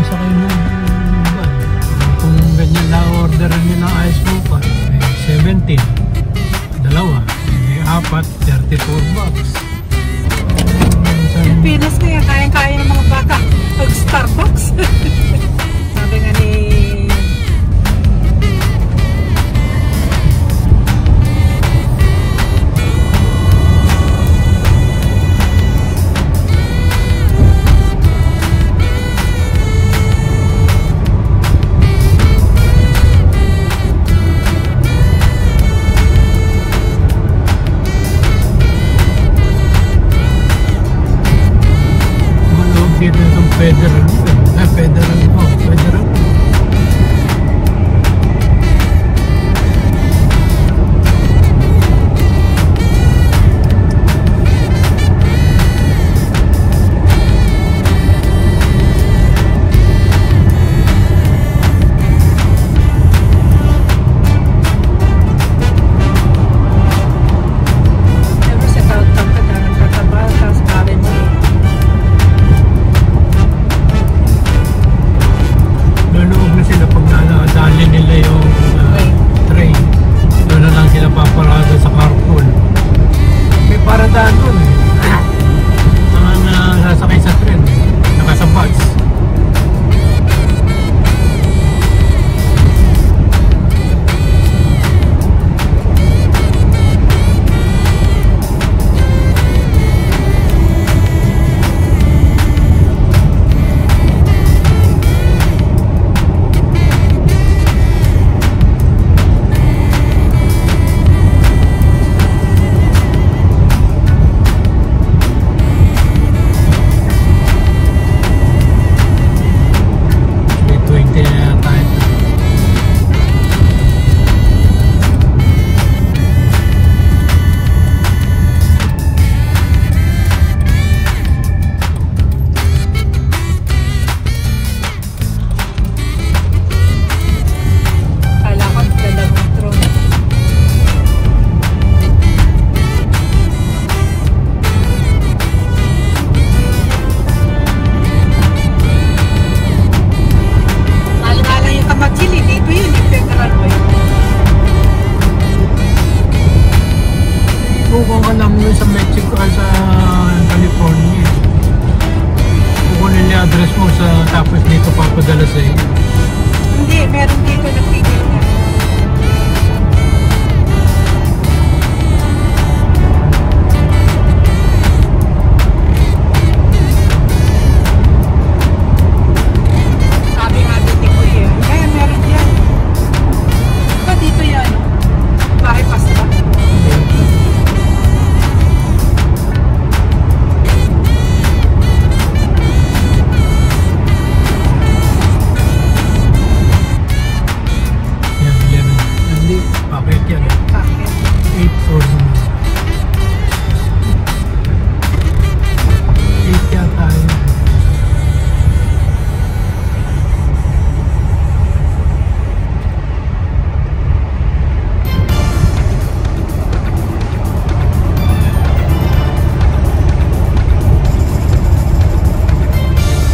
sa kayo ng ban. Kung ganyan na order nyo ng ice mocha, 17. Dalawa. 4, 34 bucks. Pilipinas kaya kayang-kaya ng mga bata pag Starbucks. Sabi nga ni dito itong federal federal. Kung alam mo sa Mexico at sa California, kukunin niya address mo sa tapos dito papadala sa iyo. Hindi, meron dito nagpigil na. Sabi nga dito ko yun. Kaya meron yan. Diba dito yan? Bypass ba? Bakit yan? 8,000. 8 yata yun.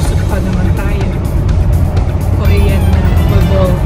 Usap pa naman tayo. Korean na bulldog.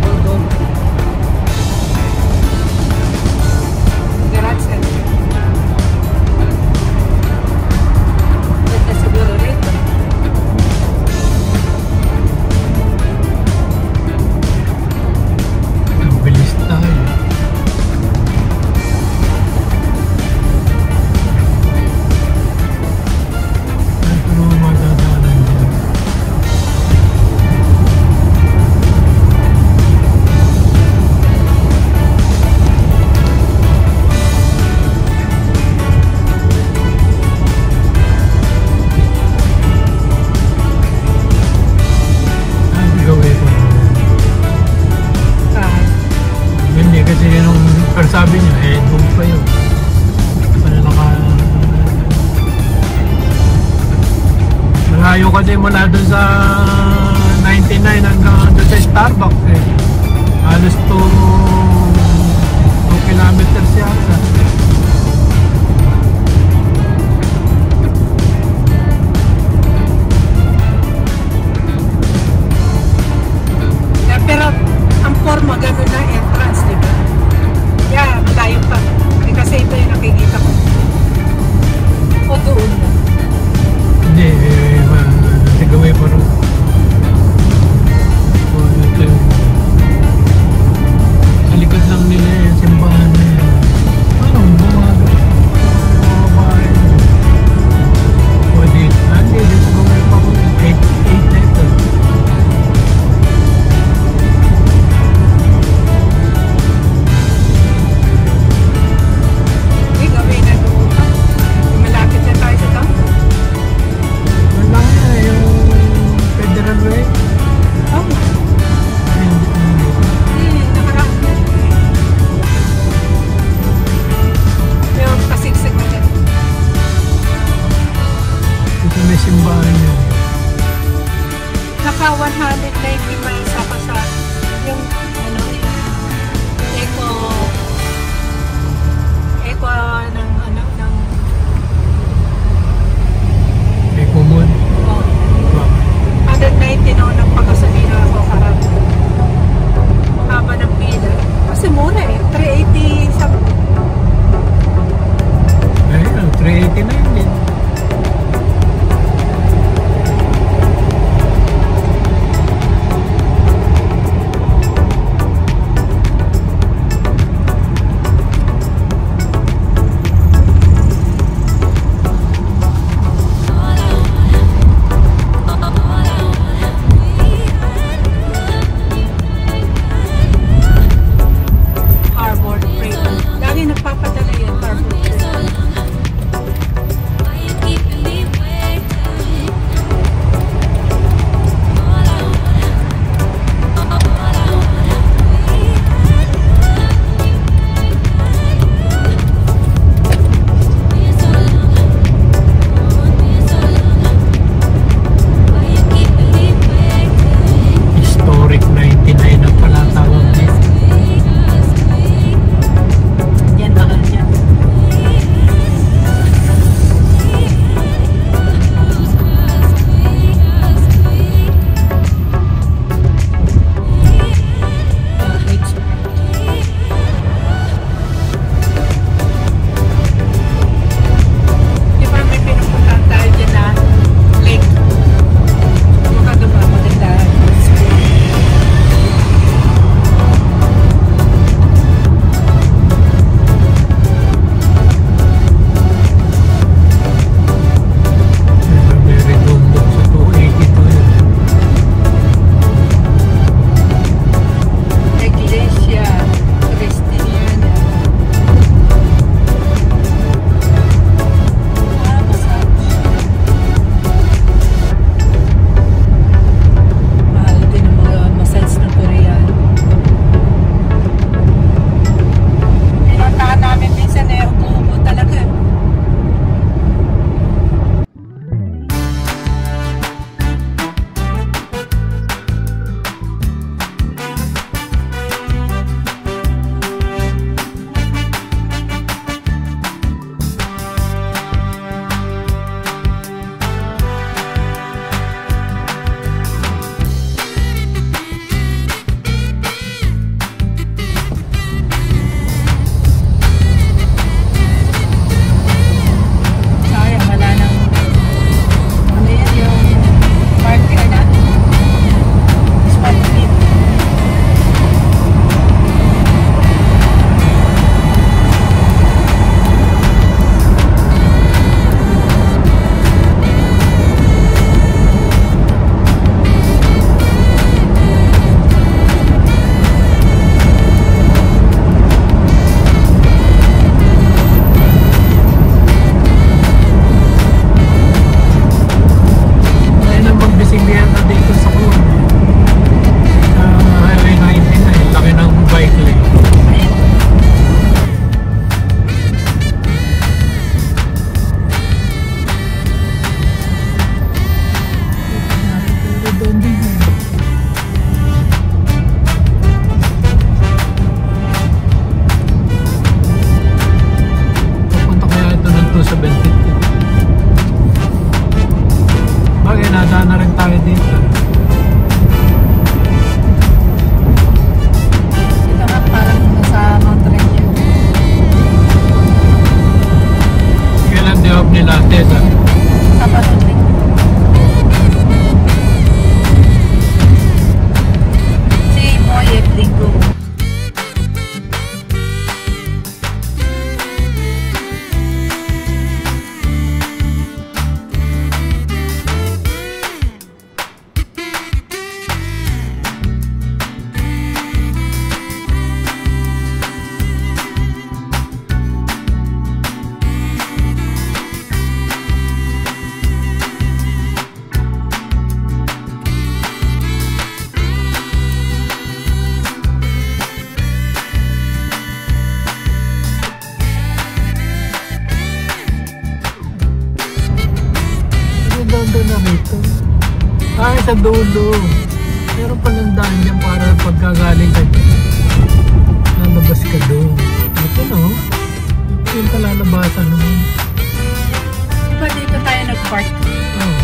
Kasi yung sabi niya, doon pa yun. Malayo kasi mula doon sa 99 hanggang doon sa Starbucks halos 2 kilometers yata. naka 190 miles ako sa yung ano eco ng ano ng Eco-Moon. oh, 190 noon ang pagkasalina ako karami. Haba ng pila. Kasi muna eh, 380 sa Ayun, 389 din. Harbor Freight. Lagi nagpapadala yan, Harbor Freight. Historic 99 na pala tawag din. Yan bakal dyan. Di ba may pinupuntahan tayo dyan na lake? Makagaba maganda. May redondo sa 282 yun. Iglesia Cristiana. Massage. Mahal din ang mga massage ng Korean. Pinuntahan namin minsan eh, upo talaga. Sayang, wala nang ano yan, yung parking na spot clip. Ayun ang magbisikleta dito sa Kuwan. Sa Highway 99, laki ng bike lane. Pupunta kaya ito ng 272. Bagay, nadaan na rin tayo dito. Ito nga parang nasa Montreal yan. Kailan di-off nila, Tessa? Sa Panulik. Si Moyet Linggo. Ay, sa dulo. Meron palang daan dyan para pagkagaling ka dyan. Lalabas ka doon. Ito no? Yung palalabasan naman. Diba dito tayo nag-park? Oo.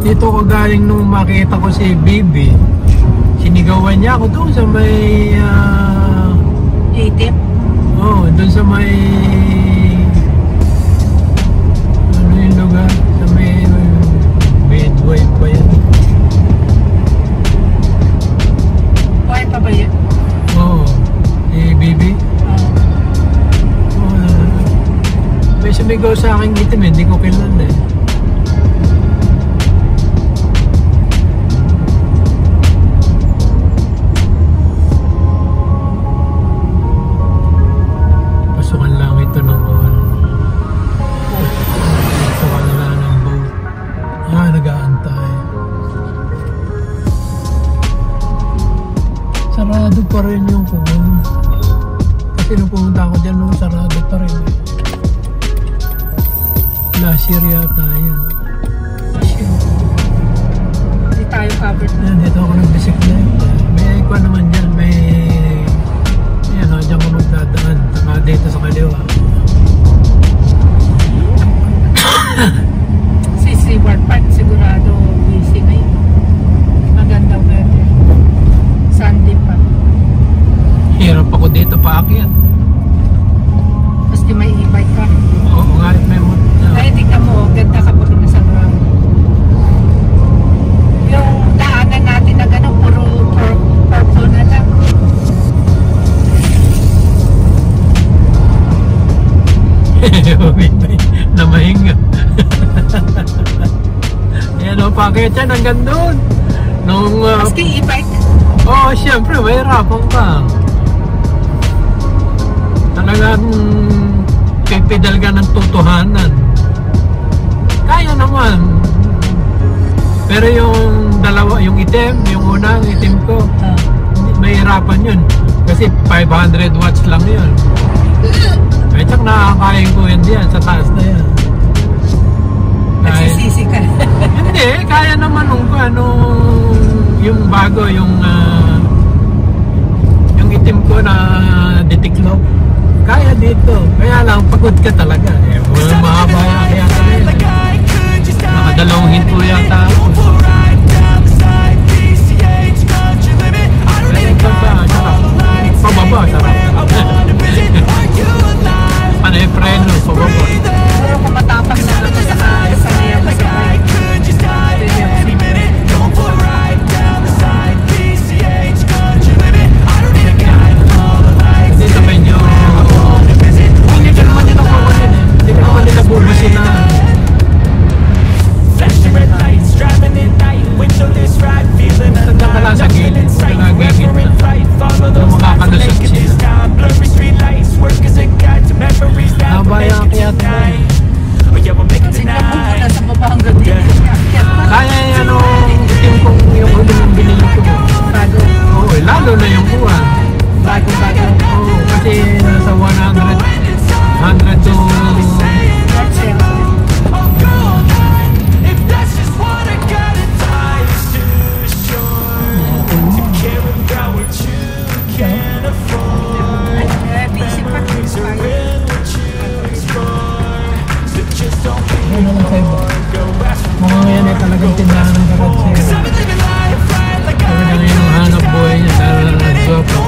Dito ko galing nung makita ko si Bibi. Sinigawan niya ako doon sa may ATM? Oo, doon sa may ano yung lugar? Sa may Midway pa yan. Buhay pa ba yun? Oo, si Bibi. May sumigaw sa akin itim, hindi ko kilala eh. Pasukan lang ito ng buwan. Pasukan lang ng boat. Nag-aantay. sarado pa rin yung kuwan. Kasi nung pumunta ako dyan, no, sarado pa rin. Last year yata yan. Hindi tayo covered na. Yan, dito ako nag-bisikleta. May kuwan naman dyan, may yan o, dyan ko magdadaan. Saka dito sa kaliwa. Si Seaward Park sigurado busy ngayon. Magandang weather. Sunday pa. Hirap ako dito paakyat. Basta may e-bike ka. Oo nga, may Ay, tingnan mo, ganda kapag nasa ground. Yung daanan natin na gano'n, puro purple na lang. na mahinga. Ayan o, paakyat yan hanggang doon. Nung Maski e-bike. oo, syempre, mahirapan ka. Talagang pipidal ka ng tutuhanan. Kaya naman. Pero yung dalawa, yung itim, yung unang itim ko, mahirapan yun. Kasi 500 watts lang yun. Ay, tsak nakakain ko yun diyan, sa taas na yan. Nagsisisi ka. Hindi, kaya naman nung yung bago, yung itim ko na ditiklop. Kaya dito. Kaya lang, pagod ka talaga. Eh, mahaba kaya kami. Nakadalawang hinto yata ako. Pero ito ba, sarap. Pababa, sarap. Panay preno, pababa. Puro kumatapang na naman sa kaya masabay. Hindi sabihin nyo, hindi ka naman nila kukunin eh. Hindi ka naman nila bumasin na. Tanda ka lang sa gilid, nagagigit na. Kung makakalusot sila. Nabaya kaya tayo. Singapore muna sa baba hanggang dito. Kaya yan o, itim kong yung huling binili ko. Bago. Oo, lalo na yung buwan. Bago. Oo, kasi nasa 100 to busy pa. ano lang sa'yo. Mga ngayon ay talagang tindahan ng garage sale. Talagang yung hanap buhay niya dahil lang nag-sopa.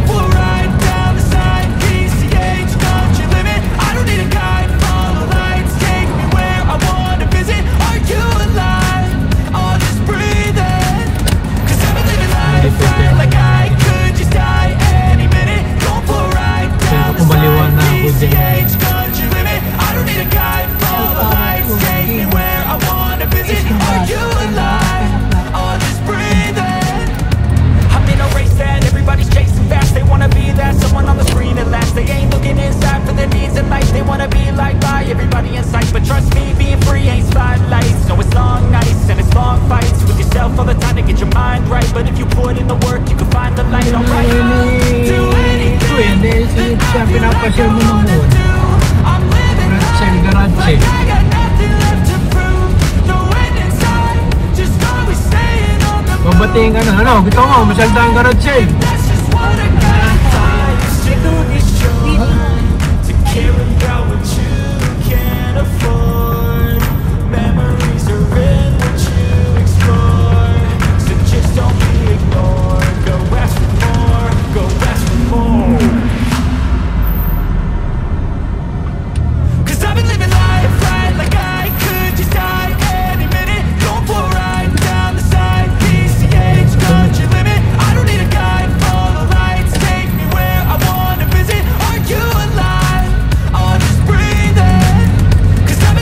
Pero kumaliwan na ako dyan. Everybody in sight, but trust me, being free ain't spotlights. No, it's long nights and it's long fights with yourself all the time to get your mind right. But if you put in the work, you can find the light. Alright, do anything. Hindi siya pinapasyal mo ng moon. Garage sale, garage sale. I got nothing left to prove. No end in sight, just always staying on the move. Babatiin ka na, ano? Gusto mo, masalda ang garage sale. That's just what I got. It's to care about what you can't afford. Memories are in what you explore. So just don't be ignored. Go ask for more. Go ask for more. 'Cause I've been living life right like I could just die any minute. Going for a ride down the side. PCH, country limit. I don't need a guide. Follow lights, take me where I wanna visit. Are you alive? Or just breathing? 'Cause I've been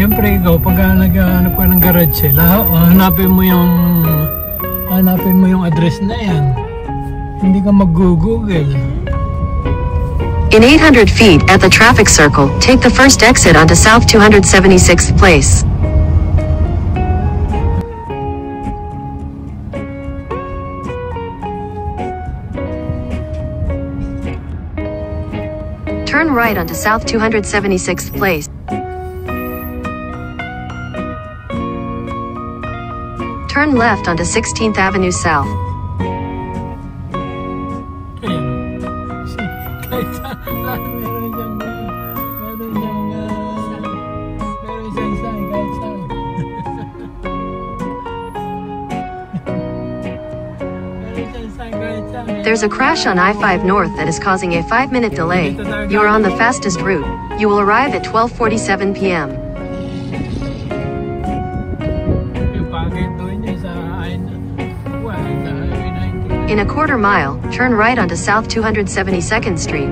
Siyempre ikaw, pag naghahanap ka ng garage sale, hanapin mo yung address na yan. Hindi ka mag-google. In 800 feet, at the traffic circle, take the first exit onto South 276th Place. Turn right onto South 276th Place. Turn left onto 16th Avenue South. There's a crash on I-5 North that is causing a 5-minute delay. You are on the fastest route. You will arrive at 12:47 p.m. In a quarter mile, turn right onto South 272nd Street.